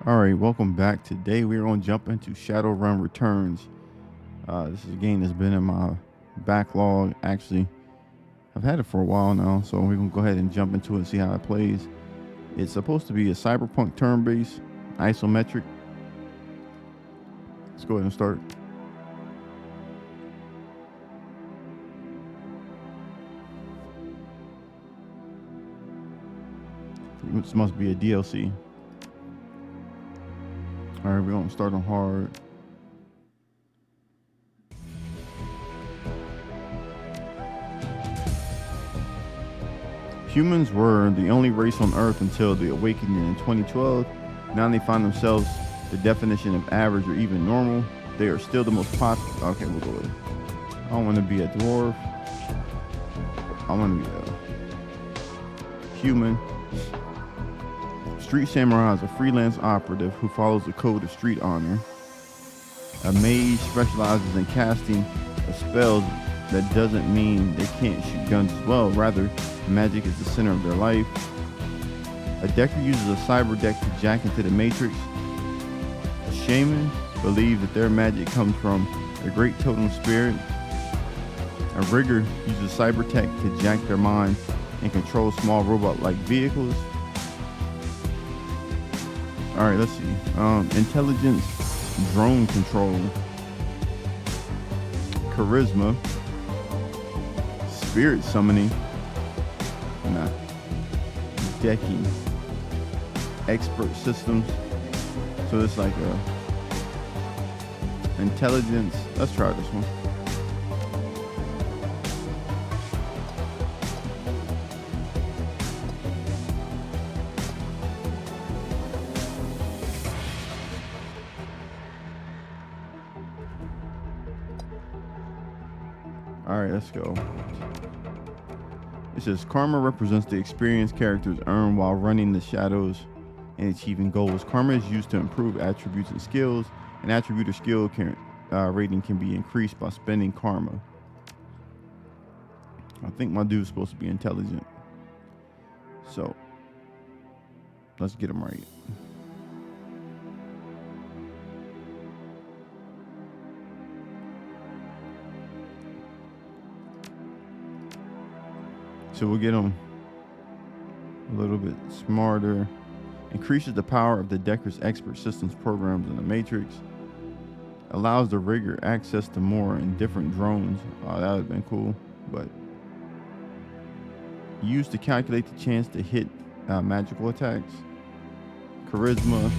Alright, welcome back. Today we're going to jump into Shadowrun Returns. This is a game that's been in my backlog. Actually, I've had it for a while now, so we're going to go ahead and jump into it and see how it plays. It's supposed to be a cyberpunk turn-based, isometric. Let's go ahead and start. This must be a DLC. Alright, we're going to start on hard. Humans were the only race on Earth until the awakening in 2012. Now they find themselves the definition of average or even normal. They are still the most popular. Okay, we'll go with it. I don't want to be a dwarf. I want to be a human. Street Samurai is a freelance operative who follows the code of street honor. A mage specializes in casting a spell that doesn't mean they can't shoot guns as well. Rather, magic is the center of their life. A decker uses a cyber deck to jack into the matrix. A shaman believes that their magic comes from a great totem spirit. A rigger uses cyber tech to jack their mind and control small robot-like vehicles. All right, let's see. Intelligence, drone control, charisma, spirit summoning, decking, expert systems. So it's like intelligence. Let's try this one. All right, let's go. It says karma represents the experience characters earn while running the shadows and achieving goals. Karma is used to improve attributes and skills. An attribute or skill rating can be increased by spending karma. I think my dude's supposed to be intelligent. So let's get him right. So we'll get them a little bit smarter. Increases the power of the Decker's expert systems programs in the Matrix. Allows the rigger access to more and different drones. That would have been cool. But used to calculate the chance to hit magical attacks. Charisma.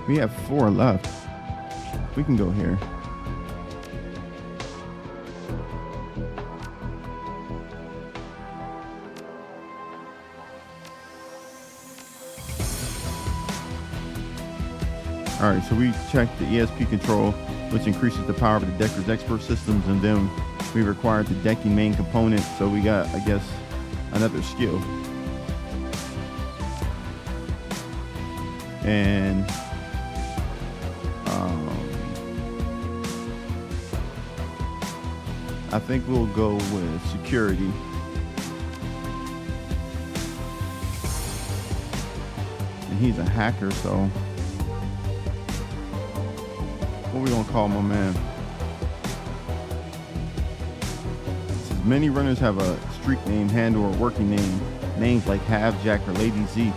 We have 4 left. We can go here. All right, so we checked the ESP control, which increases the power of the Decker's expert systems, and then we required the decking main component. So we got, I guess, another skill. And I think we'll go with security. And he's a hacker, so what we gonna call my man? It says many runners have a street name, handle, or working name. Names like Half Jack or Lady Z.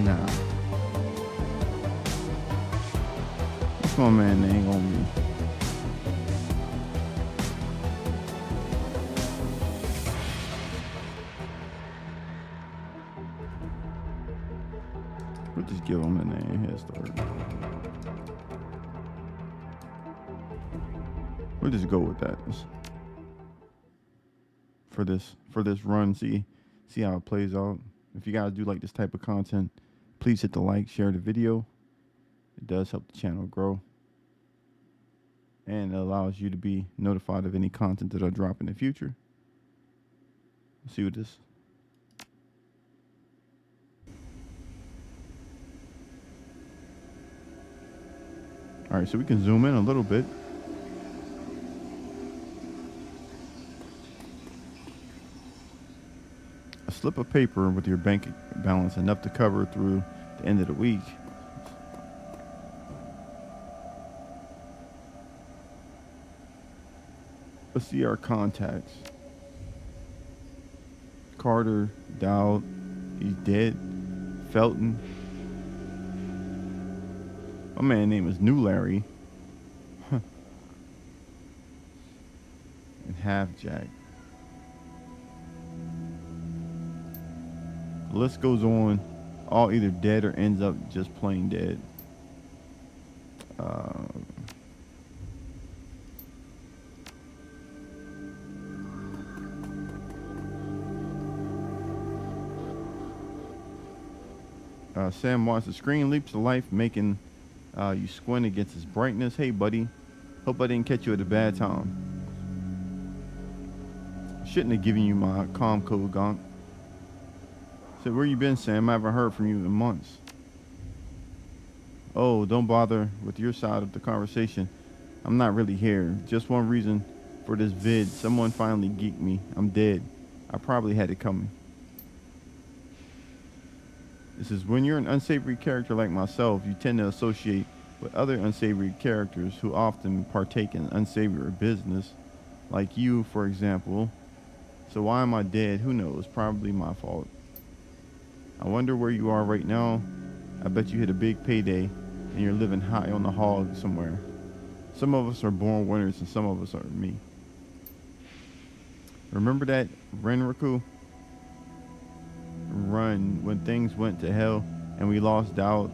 Nah. What's my man name gonna be? We'll just give him a name. Head start. We'll just go with that for this run. See how it plays out. If you guys do like this type of content, please hit the like, share the video. It does help the channel grow, and it allows you to be notified of any content that I drop in the future. Let's see what this. All right, so we can zoom in a little bit. A slip of paper with your bank balance enough to cover through the end of the week. Let's see our contacts. Carter, Dowd, he's dead. Felton. My man name is New Larry. And Half Jack. The list goes on. All either dead or ends up just plain dead. Sam watched the screen leap to life, making you squint against its brightness. Hey, buddy. Hope I didn't catch you at a bad time. Shouldn't have given you my comm code, Gonk. Said, where you been, Sam? I haven't heard from you in months. Oh, don't bother with your side of the conversation. I'm not really here. Just one reason for this vid. Someone finally geeked me. I'm dead. I probably had it coming. This is when you're an unsavory character like myself, you tend to associate with other unsavory characters who often partake in unsavory business, like you, for example. So why am I dead? Who knows? Probably my fault. I wonder where you are right now. I bet you hit a big payday and you're living high on the hog somewhere. Some of us are born winners and some of us are me. Remember that Renraku run when things went to hell and we lost Dowd?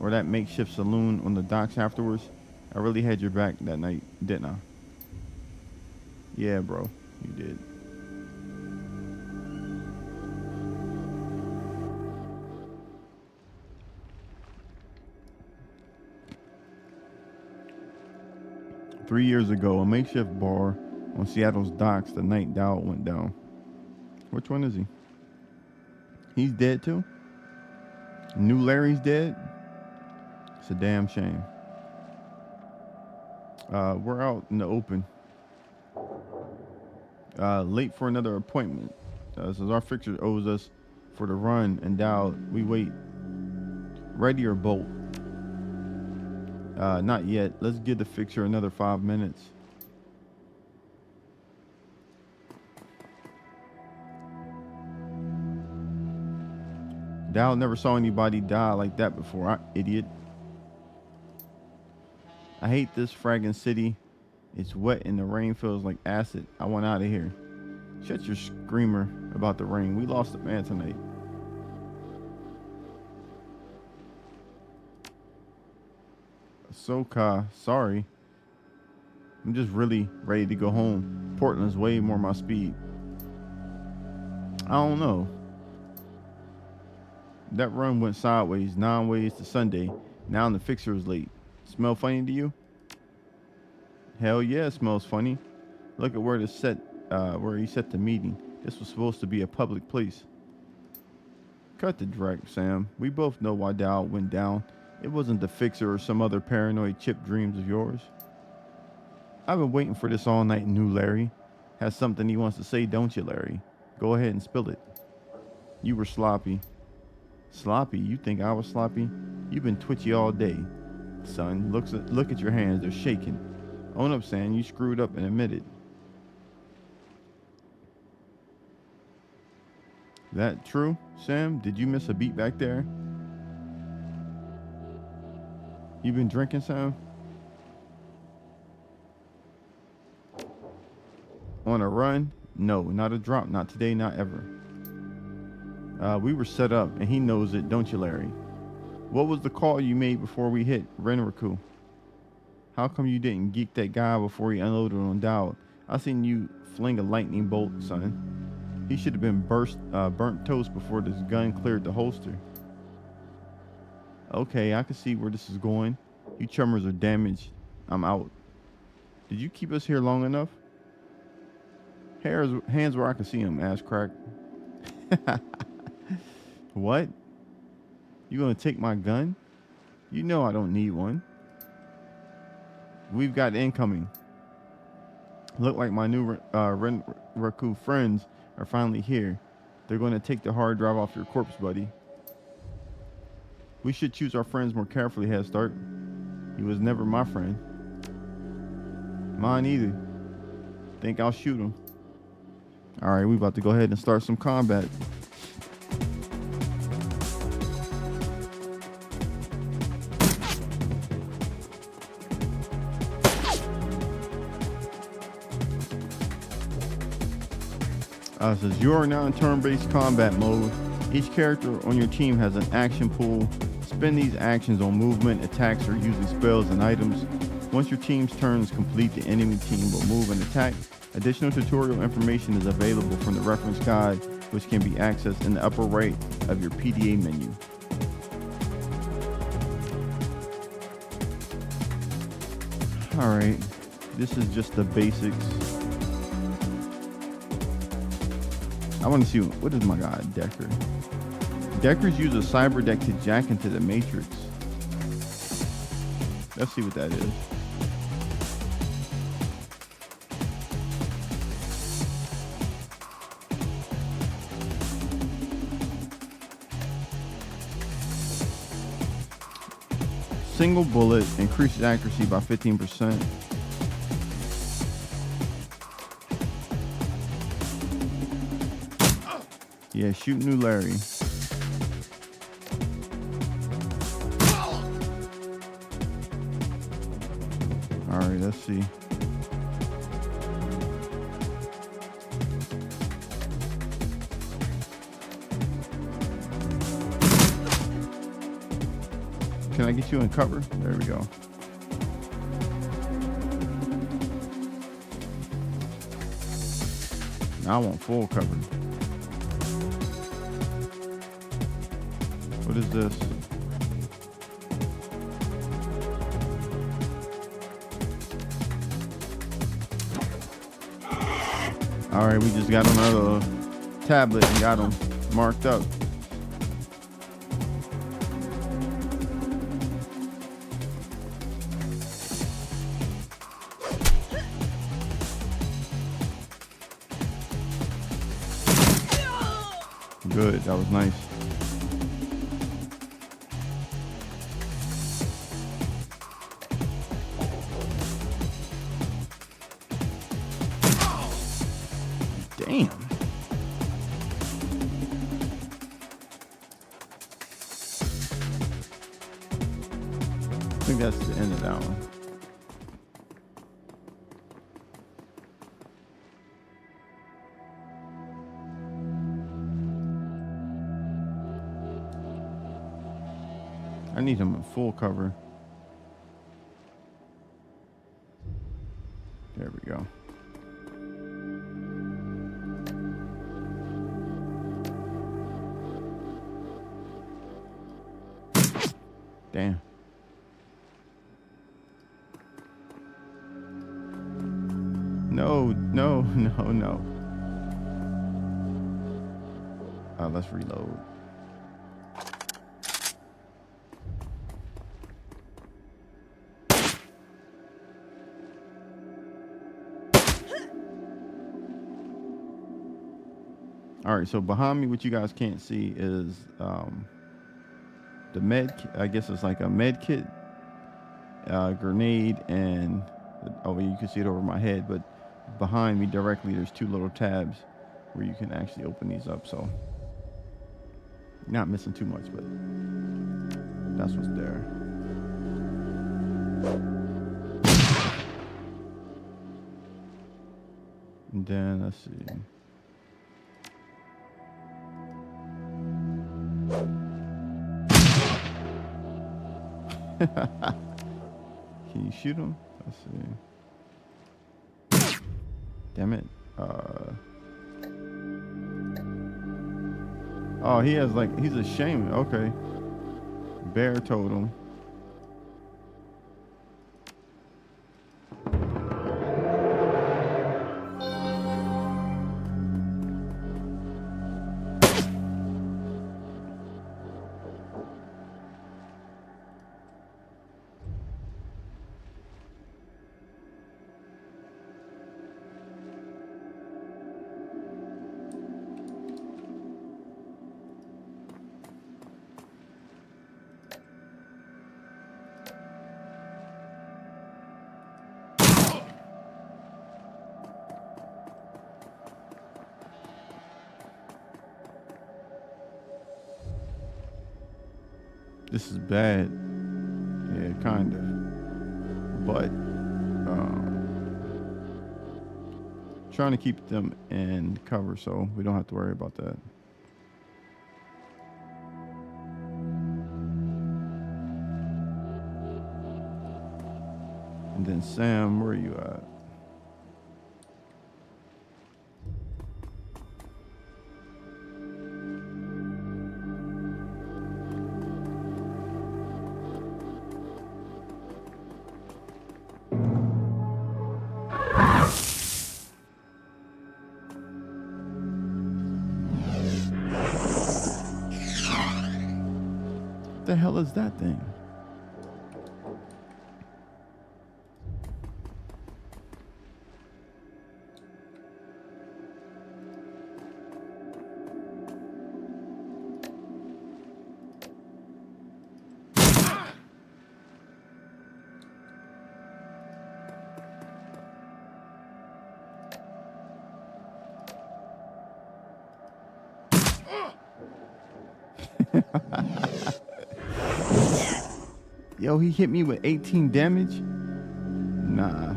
Or that makeshift saloon on the docks afterwards? I really had your back that night, didn't I? Yeah, bro, you did. Three years ago, a makeshift bar on Seattle's docks the night Dowd went down. Which one is he? He's dead too? New Larry's dead? It's a damn shame. We're out in the open. Late for another appointment. Since our fixture owes us for the run and Dowd, we wait. Ready or bolt? Not yet. Let's give the fixture another 5 minutes. Dowd never saw anybody die like that before, idiot. I hate this fragging city. It's wet and the rain feels like acid. I want out of here. Shut your screamer about the rain. We lost a man tonight. Soka, sorry. I'm just really ready to go home. Portland's way more my speed. I don't know. That run went sideways, 9 ways to Sunday. Now the fixture is late. Smell funny to you? Hell yeah, it smells funny. Look at where he set the meeting. This was supposed to be a public place. Cut the drag, Sam. We both know why Dowd went down. It wasn't the fixer or some other paranoid chip dreams of yours. I've been waiting for this all night, New Larry. Has something he wants to say, don't you, Larry? Go ahead and spill it. You were sloppy. Sloppy? You think I was sloppy? You've been twitchy all day. Son, look at your hands. They're shaking. Own up, Sam. You screwed up and admit it. That true, Sam? Did you miss a beat back there? You been drinking, Sam? On a run? No, not a drop. Not today, not ever. We were set up, and he knows it, don't you, Larry? What was the call you made before we hit Renraku? How come you didn't geek that guy before he unloaded on Dowd? I seen you fling a lightning bolt, son. He should have been burnt toast before this gun cleared the holster. Okay, I can see where this is going. You chummers are damaged. I'm out. Did you keep us here long enough? Hands where I can see him, ass crack. What? You gonna take my gun? You know I don't need one. We've got incoming. Look like my new Raku friends are finally here. They're going to take the hard drive off your corpse, buddy. We should choose our friends more carefully, Head Start. He was never my friend. Mine either. Think I'll shoot him. Alright, we about to go ahead and start some combat. It says you are now in turn-based combat mode. Each character on your team has an action pool. Spend these actions on movement, attacks, or using spells and items. Once your team's turn is complete, the enemy team will move and attack. Additional tutorial information is available from the reference guide, which can be accessed in the upper right of your PDA menu. Alright, this is just the basics. I want to see, what is my guy, Decker? Deckers use a cyber deck to jack into the Matrix. Let's see what that is. Single bullet increases accuracy by 15%. Yeah, shoot new Larry. Alright, let's see. Can I get you in cover? There we go. Now I want full cover. What is this? All right, we just got another tablet and got them marked up. Good, that was nice. Damn. I think that's the end of that one. I need him in full cover. There we go. Damn. No. Let's reload. All right, so behind me, what you guys can't see is the med. I guess it's like a med kit, grenade, and you can see it over my head. But behind me, directly, there's two little tabs where you can actually open these up. So you're not missing too much, but that's what's there. And then let's see. Can you shoot him? Let's see. Damn it. Oh, he has he's a shaman. Okay. Bear totem. This is bad. Yeah, kind of. But trying to keep them in cover so we don't have to worry about that. And then Sam, where are you at? What the hell is that thing? Yo, he hit me with 18 damage? Nah.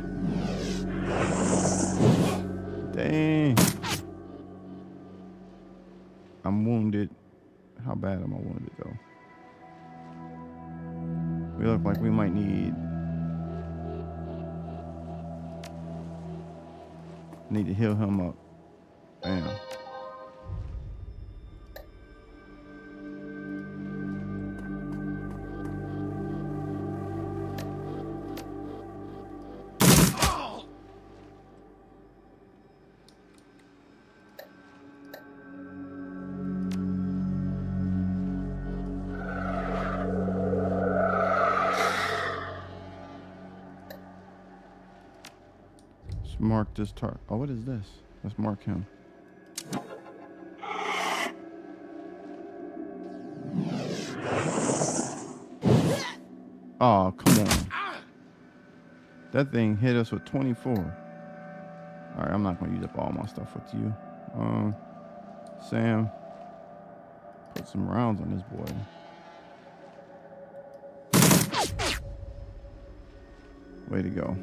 Dang. I'm wounded. How bad am I wounded, though? We look like we might need to heal him up. Damn. Mark this target. Oh, what is this? Let's mark him. Oh, come on. That thing hit us with 24. All right, I'm not going to use up all my stuff with you. Sam, put some rounds on this boy. Way to go.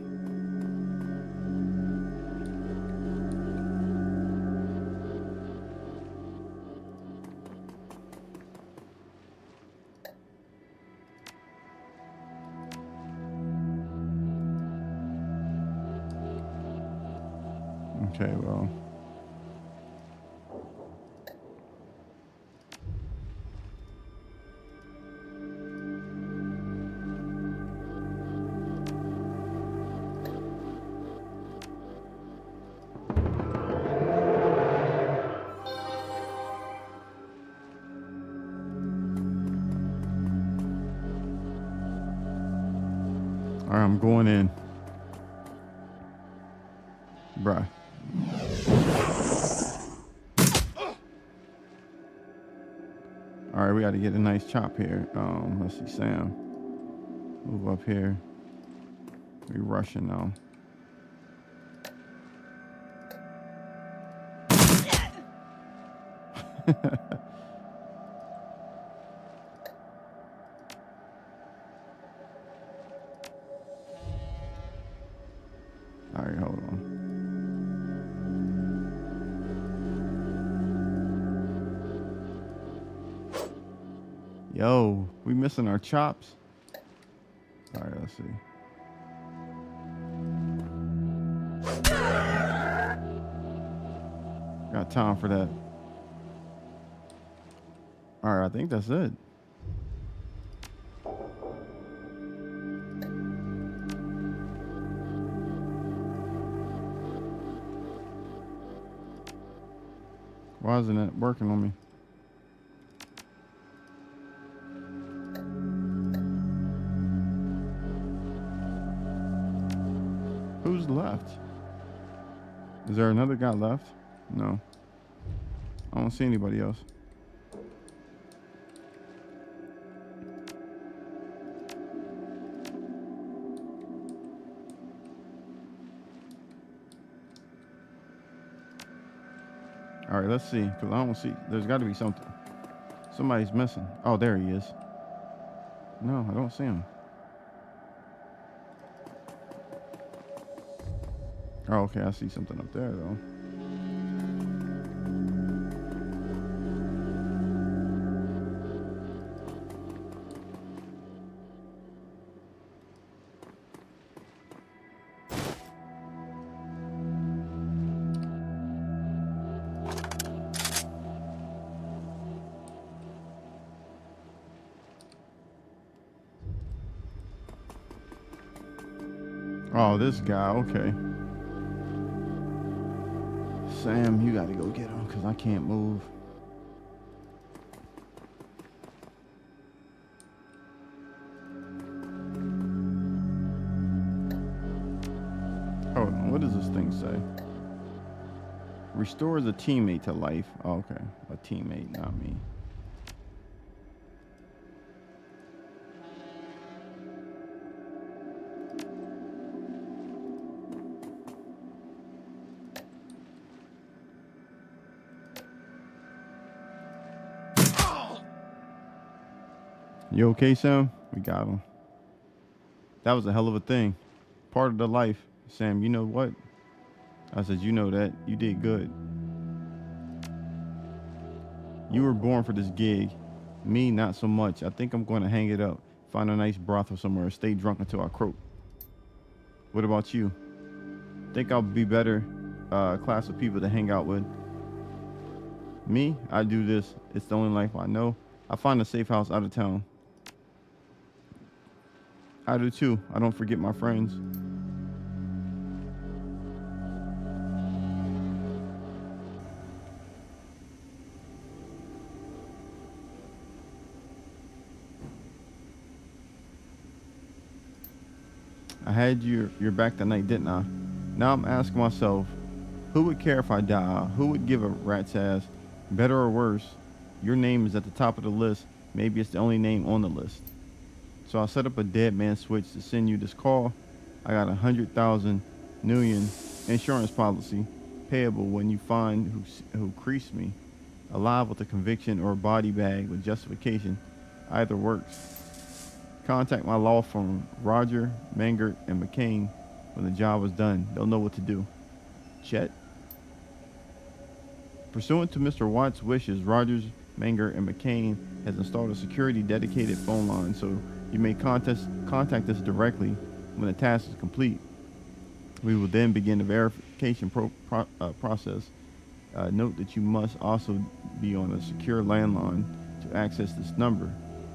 Okay, well. All right, I'm going in. Bruh. All right, we got to get a nice chop here. Let's see, Sam. Move up here. We rushing now. All right, hold on. Yo, we missing our chops. All right, let's see. Got time for that. All right, I think that's it. Why isn't it working on me? Who's left? Is there another guy left? No. I don't see anybody else. All right, let's see, because I don't see. There's got to be something. Somebody's missing. Oh, there he is. No, I don't see him. Oh, okay, I see something up there though. Oh, this guy. Okay, Sam, you got to go get him because I can't move. Hold on, what does this thing say? Restores a teammate to life. Oh, okay, a teammate, not me. You okay, Sam? We got him. That was a hell of a thing. Part of the life. Sam, you know what? I said, you know that. You did good. You were born for this gig. Me, not so much. I think I'm going to hang it up. Find a nice brothel somewhere. Stay drunk until I croak. What about you? Think I'll be better class of people to hang out with? Me, I do this. It's the only life I know. I find a safe house out of town. I do too. I don't forget my friends. I had your back that night, didn't I? Now I'm asking myself, who would care if I die? Who would give a rat's ass? Better or worse, your name is at the top of the list. Maybe it's the only name on the list. So I set up a dead man switch to send you this call. I got 100,000 million insurance policy payable when you find who creased me, alive with a conviction or a body bag with justification. Either works. Contact my law firm, Roger, Mangert, and McCain. When the job is done, they'll know what to do. Chet. Pursuant to Mr. Watt's wishes, Rogers, Mangert, and McCain has installed a security dedicated phone line, so you may contact us directly when the task is complete. We will then begin the verification process. Note that you must also be on a secure landline to access this number.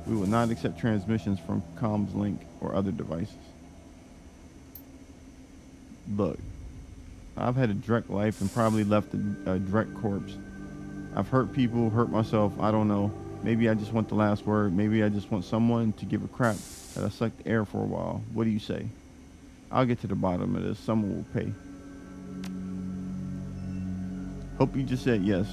We will not accept transmissions from comms link or other devices. Look, I've had a direct life and probably left a direct corpse. I've hurt people, hurt myself, I don't know. Maybe I just want the last word. Maybe I just want someone to give a crap that I sucked air for a while. What do you say? I'll get to the bottom of this. Someone will pay. Hope you just said yes.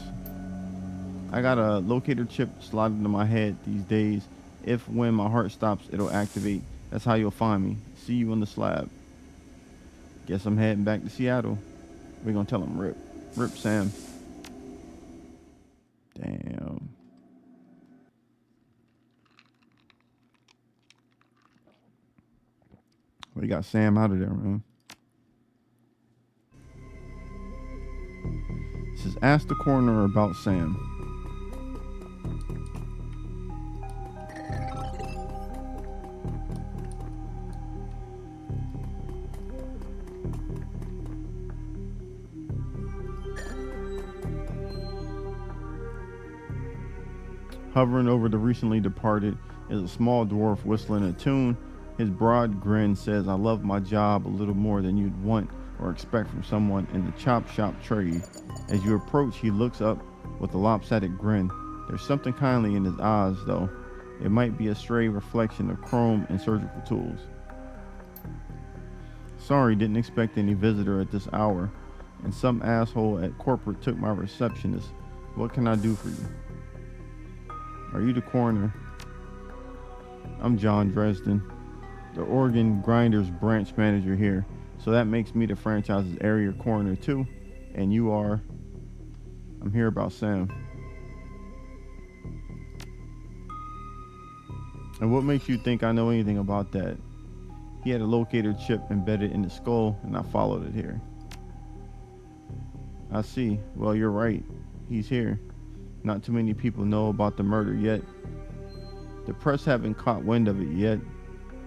I got a locator chip slotted into my head these days. If when my heart stops, it'll activate. That's how you'll find me. See you on the slab. Guess I'm heading back to Seattle. We're gonna tell him rip. Rip Sam. Damn. We got Sam out of there, man. It says, ask the coroner about Sam. Hovering over the recently departed is a small dwarf whistling a tune. His broad grin says, I love my job a little more than you'd want or expect from someone in the chop shop trade. As you approach, he looks up with a lopsided grin. There's something kindly in his eyes, though. It might be a stray reflection of chrome and surgical tools. Sorry, didn't expect any visitor at this hour. And some asshole at corporate took my receptionist. What can I do for you? Are you the coroner? I'm John Dresden, the Oregon Grinders branch manager here. So that makes me the franchise's area coroner too. And you are? I'm here about Sam. And what makes you think I know anything about that? He had a locator chip embedded in his skull, and I followed it here. I see. Well, you're right. He's here. Not too many people know about the murder yet. The press haven't caught wind of it yet.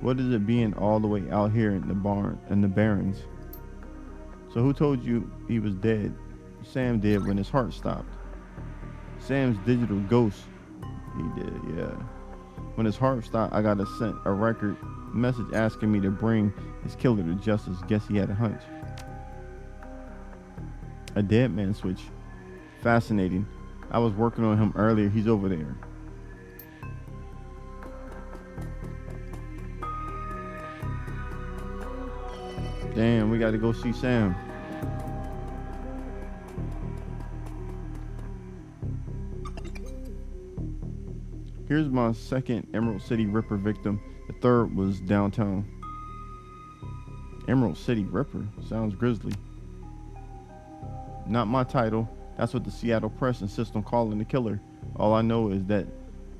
What is it being all the way out here in the Barrens? So who told you he was dead? Sam did when his heart stopped. Sam's digital ghost. He did, yeah. When his heart stopped, I got a record message asking me to bring his killer to justice. Guess he had a hunch. A dead man switch. Fascinating. I was working on him earlier. He's over there. Damn, we gotta go see Sam. Here's my second Emerald City Ripper victim. The third was downtown. Emerald City Ripper sounds grisly. Not my title. That's what the Seattle Press insists on calling the killer. All I know is that,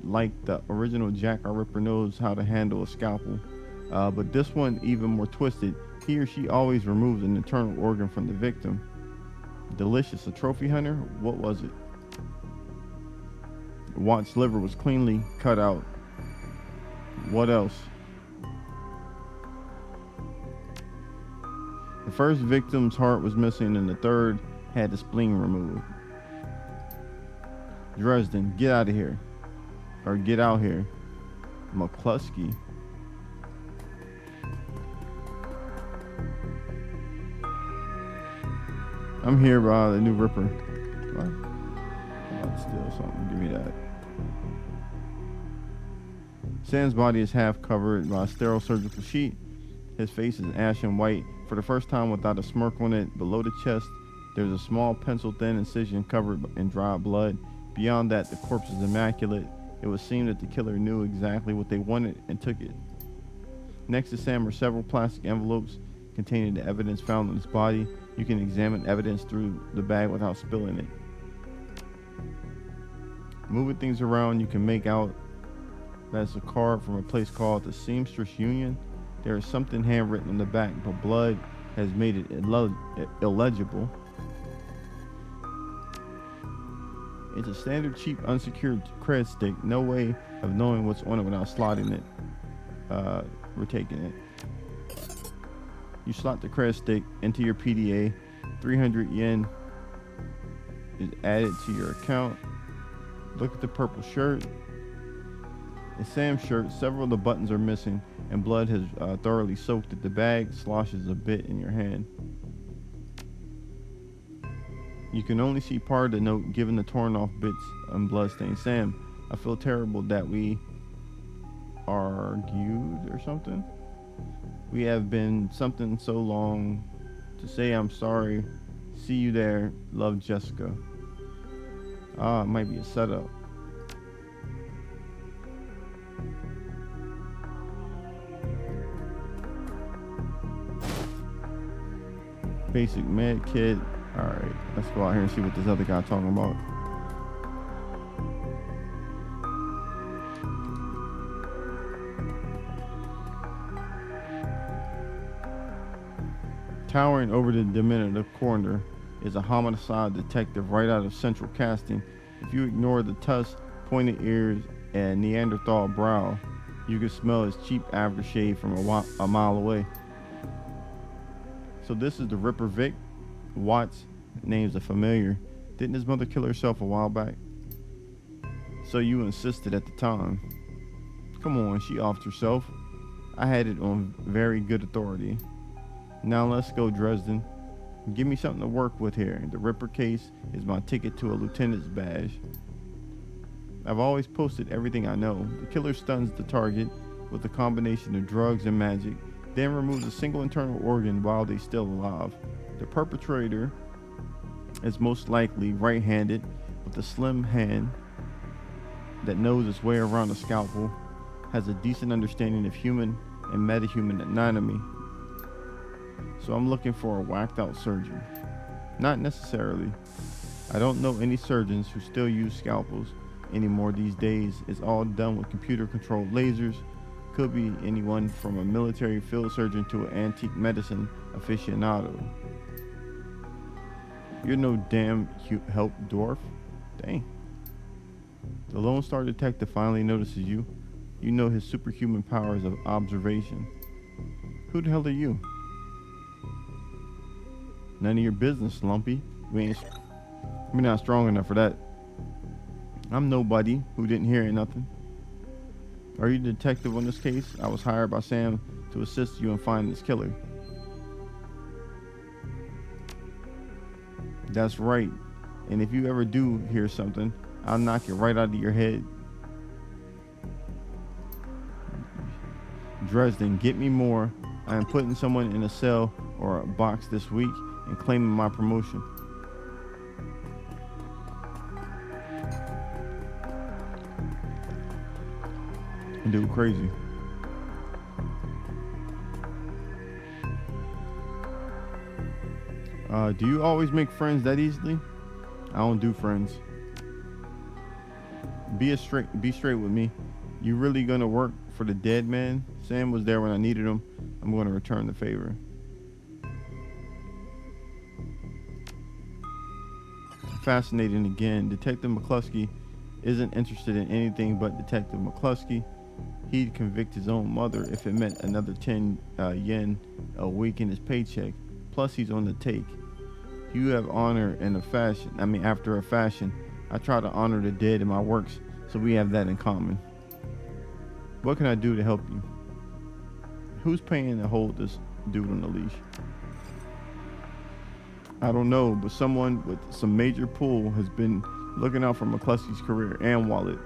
like the original Jack our Ripper knows how to handle a scalpel. But this one even more twisted. He or she always removes an internal organ from the victim. Delicious, a trophy hunter? What was it? Watt's liver was cleanly cut out. What else? The first victim's heart was missing and the third had the spleen removed. Dresden, get out of here. Or get out here. McCluskey. I'm here by the new Ripper. What? I'm about to steal something. Give me that. Sam's body is half covered by a sterile surgical sheet. His face is ashen white. For the first time without a smirk on it, below the chest, there's a small pencil-thin incision covered in dry blood. Beyond that, the corpse is immaculate. It would seem that the killer knew exactly what they wanted and took it. Next to Sam are several plastic envelopes containing the evidence found on his body. You can examine evidence through the bag without spilling it. Moving things around, you can make out that's a card from a place called the Seamstress Union. There is something handwritten on the back, but blood has made it illegible. It's a standard cheap unsecured cred stick. No way of knowing what's on it without slotting it. We're taking it. You slot the cred stick into your PDA. 300 yen is added to your account. Look at the purple shirt. In Sam's shirt, several of the buttons are missing and blood has thoroughly soaked it. The bag sloshes a bit in your hand. You can only see part of the note given the torn off bits and bloodstains. Sam, I feel terrible that we argued or something. We have been something so long to say I'm sorry. See you there. Love, Jessica. It might be a setup. Basic med kit. Alright, let's go out here and see what this other guy talking about. Towering over the diminutive coroner is a homicide detective right out of Central Casting. If you ignore the tusk, pointed ears, and Neanderthal brow, you can smell his cheap aftershave from a mile away. So this is the Ripper Vic. Watts, name's a familiar. Didn't his mother kill herself a while back? So you insisted at the time. Come on, she offed herself. I had it on very good authority. Now let's go, Dresden. Give me something to work with here. The Ripper case is my ticket to a lieutenant's badge. I've always posted everything I know. The killer stuns the target with a combination of drugs and magic, then removes a single internal organ while they're still alive. The perpetrator is most likely right-handed with a slim hand that knows its way around a scalpel, has a decent understanding of human and metahuman anatomy. So I'm looking for a whacked out surgeon. Not necessarily. I don't know any surgeons who still use scalpels. anymore these days. It's all done with computer-controlled lasers. Could be anyone from a military field surgeon to an antique medicine aficionado. You're no damn help dwarf. Dang. The Lone Star Detective finally notices you. You know his superhuman powers of observation. Who the hell are you? None of your business, Lumpy. We're not strong enough for that. I'm nobody who didn't hear nothing. Are you the detective on this case? I was hired by Sam to assist you in finding this killer. That's right. And if you ever do hear something, I'll knock it right out of your head. Dresden, get me more. I am putting someone in a cell or a box this week and claiming my promotion. Dude, crazy. Do you always make friends that easily? I don't do friends. Be straight with me. You really gonna work for the dead man? Sam was there when I needed him. I'm gonna return the favor. Fascinating again. Detective McCluskey isn't interested in anything but Detective McCluskey. He'd convict his own mother if it meant another 10 yen a week in his paycheck. Plus, he's on the take. You have honor in a fashion. After a fashion. I try to honor the dead in my works, so we have that in common. What can I do to help you? Who's paying to hold this dude on the leash? I don't know, but someone with some major pull has been looking out for McCluskey's career and wallet.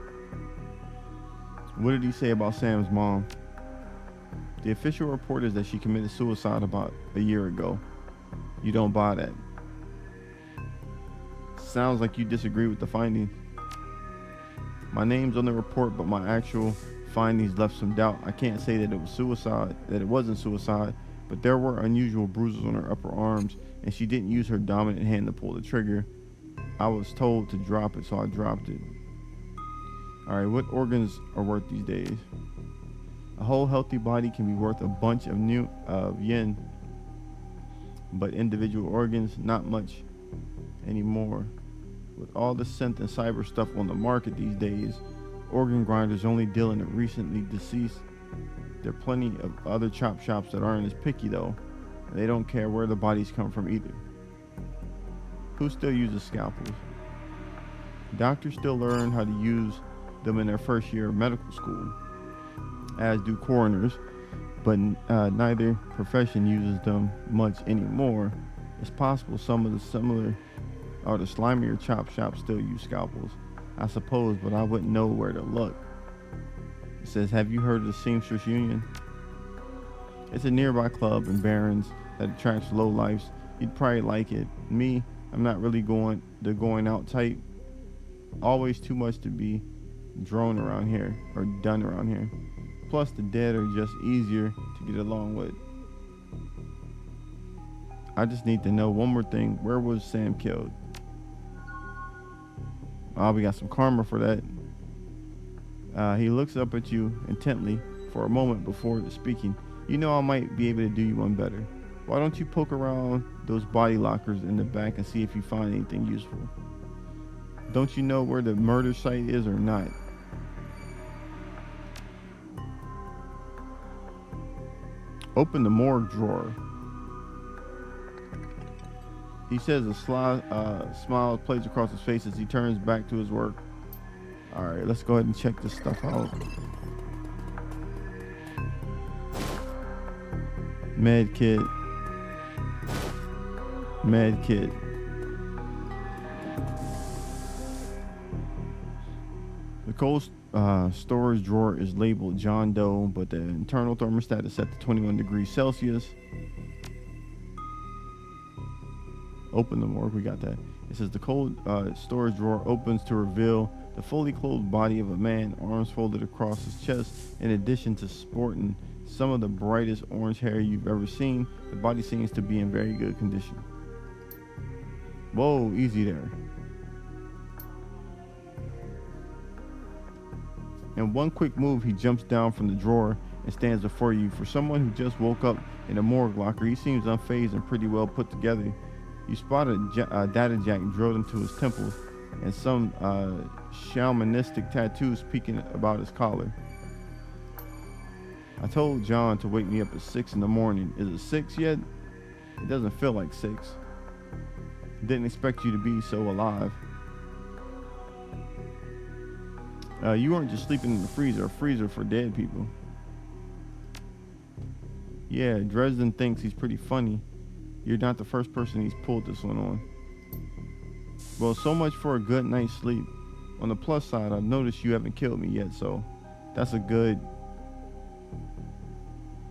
What did he say about Sam's mom? The official report is that she committed suicide about a year ago. You don't buy that. Sounds like you disagree with the findings. My name's on the report, but my actual findings left some doubt. I can't say that it wasn't suicide, but there were unusual bruises on her upper arms, and she didn't use her dominant hand to pull the trigger. I was told to drop it, so I dropped it. Alright, what organs are worth these days? A whole healthy body can be worth a bunch of yen, but individual organs, not much anymore. With all the synth and cyber stuff on the market these days, organ grinders only deal in the recently deceased. There are plenty of other chop shops that aren't as picky though, and they don't care where the bodies come from either. Who still uses scalpels? Doctors still learn how to use them in their first year of medical school, as do coroners, but neither profession uses them much anymore. It's possible some of the slimier chop shops still use scalpels, I suppose, but I wouldn't know where to look. It says, have you heard of the Seamstress Union? It's a nearby club in Barron's that attracts lowlifes. You'd probably like it. Me, I'm not really going out type. Always too much to be done around here. Plus, the dead are just easier to get along with. I just need to know one more thing. Where was Sam killed? Oh, we got some karma for that. He looks up at you intently for a moment before speaking. You know I might be able to do you one better. Why don't you poke around those body lockers in the back and see if you find anything useful? Don't you know where the murder site is or not? Open the morgue drawer. He says a sly smile plays across his face as he turns back to his work. Alright, let's go ahead and check this stuff out. Med kit. The cold storage drawer is labeled John Doe, but the internal thermostat is set to 21 degrees Celsius. Open the morgue, we got that. It says the cold storage drawer opens to reveal the fully clothed body of a man, arms folded across his chest. In addition to sporting some of the brightest orange hair you've ever seen, the body seems to be in very good condition. Whoa, easy there. In one quick move, he jumps down from the drawer and stands before you. For someone who just woke up in a morgue locker, he seems unfazed and pretty well put together. You spot a data jack drilled into his temples and some shamanistic tattoos peeking about his collar. I told John to wake me up at 6 in the morning. Is it 6 yet? It doesn't feel like 6. Didn't expect you to be so alive. You weren't just sleeping in the freezer, a freezer for dead people. Yeah, Dresden thinks he's pretty funny. You're not the first person he's pulled this one on. Well, so much for a good night's sleep. On the plus side, I've noticed you haven't killed me yet, so that's a good...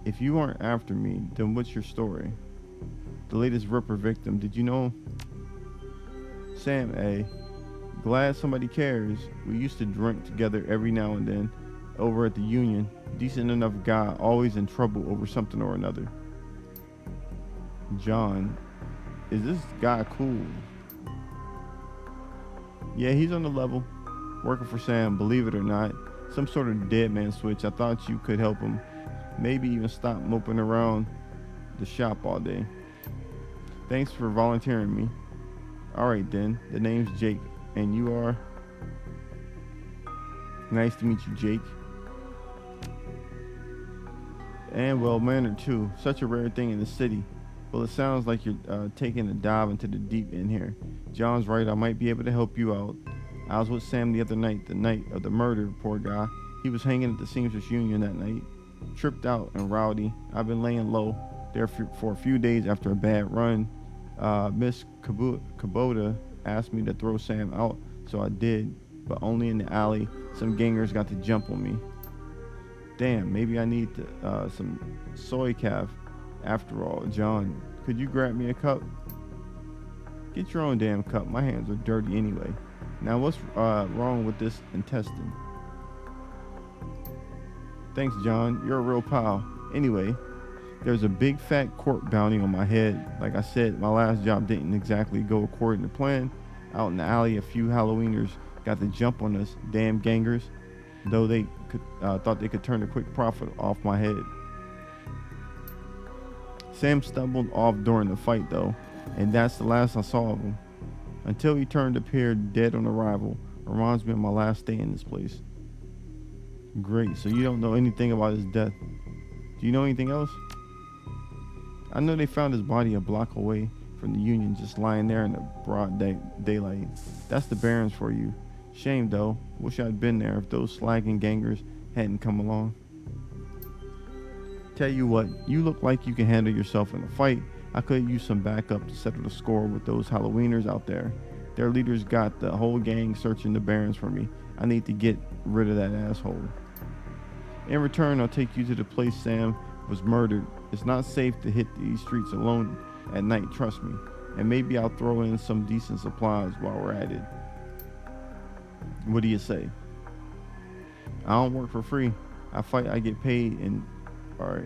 If you aren't after me, then what's your story? The latest Ripper victim, did you know? Sam, glad somebody cares. We used to drink together every now and then over at the Union. Decent enough guy, always in trouble over something or another. John, is this guy cool? Yeah, he's on the level. Working for Sam, believe it or not. Some sort of dead man switch. I thought you could help him. Maybe even stop moping around the shop all day. Thanks for volunteering me. Alright then, the name's Jake, and you are? Nice to meet you, Jake. And well-mannered too. Such a rare thing in the city. Well, it sounds like you're taking a dive into the deep end here. John's right, I might be able to help you out. I was with Sam the other night, the night of the murder, poor guy. He was hanging at the Seamstress Union that night. Tripped out and rowdy. I've been laying low there for a few days after a bad run. Miss Kubota asked me to throw Sam out, so I did, but only in the alley. Some gangers got to jump on me. Damn, maybe I need some soy calf. After all, John, could you grab me a cup? Get your own damn cup. My hands are dirty anyway. Now, what's wrong with this intestine? Thanks, John. You're a real pal. Anyway, there's a big fat court bounty on my head. Like I said, my last job didn't exactly go according to plan. Out in the alley, a few Halloweeners got the jump on us, damn gangers. Though they thought they could turn a quick profit off my head. Sam stumbled off during the fight though, and that's the last I saw of him. Until he turned to appear dead on arrival. Reminds me of my last day in this place. Great, so you don't know anything about his death. Do you know anything else? I know they found his body a block away from the Union, just lying there in the broad daylight. That's the Barrens for you. Shame though, wish I'd been there if those slagging gangers hadn't come along. Tell you what, you look like you can handle yourself in a fight. I could use some backup to settle the score with those Halloweeners out there. Their leaders got the whole gang searching the Barrens for me. I need to get rid of that asshole. In return, I'll take you to the place Sam was murdered. It's not safe to hit these streets alone at night, trust me. And maybe I'll throw in some decent supplies while we're at it. What do you say? I don't work for free. I fight, I get paid, and alright.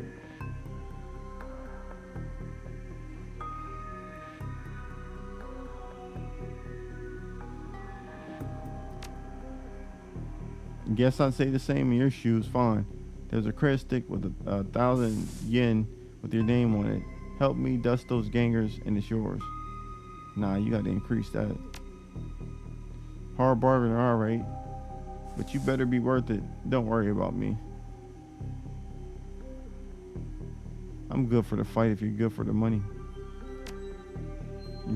Guess I'd say the same in your shoes, fine. There's a credit stick with a 1,000 yen with your name on it. Help me dust those gangers and it's yours. Nah, you gotta increase that. Hard bargain, alright. But you better be worth it. Don't worry about me. I'm good for the fight if you're good for the money.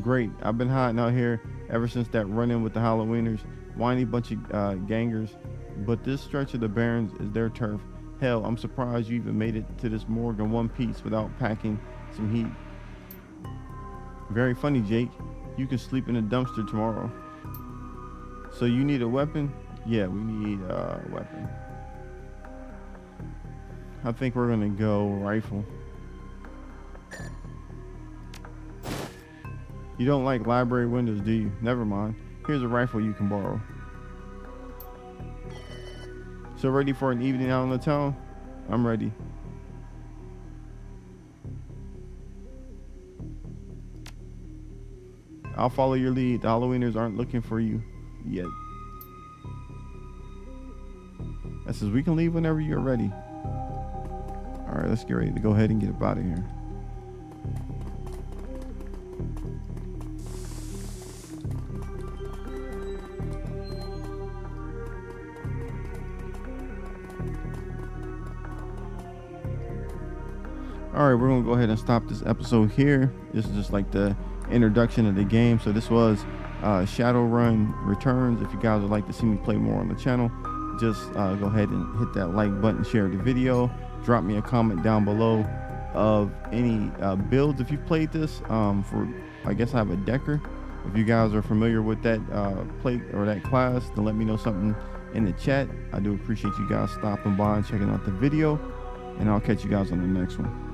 Great. I've been hiding out here ever since that run-in with the Halloweeners. Whiny bunch of gangers. But this stretch of the Barrens is their turf. Hell, I'm surprised you even made it to this morgue in one piece without packing some heat. Very funny, Jake. You can sleep in a dumpster tomorrow. So you need a weapon? Yeah, we need a weapon. I think we're gonna go rifle. You don't like library windows, do you? Never mind. Here's a rifle you can borrow. So ready for an evening out in the town? I'm ready. I'll follow your lead. The Halloweeners aren't looking for you yet. That says we can leave whenever you're ready. All right, let's get ready to go ahead and get up out of here. All right, we're gonna go ahead and stop this episode here. This is just like the introduction of the game. So this was Shadowrun Returns. If you guys would like to see me play more on the channel, just go ahead and hit that like button, share the video, drop me a comment down below of any builds if you've played this. For I guess I have a Decker. If you guys are familiar with that plate or that class, then let me know something in the chat. I do appreciate you guys stopping by and checking out the video, and I'll catch you guys on the next one.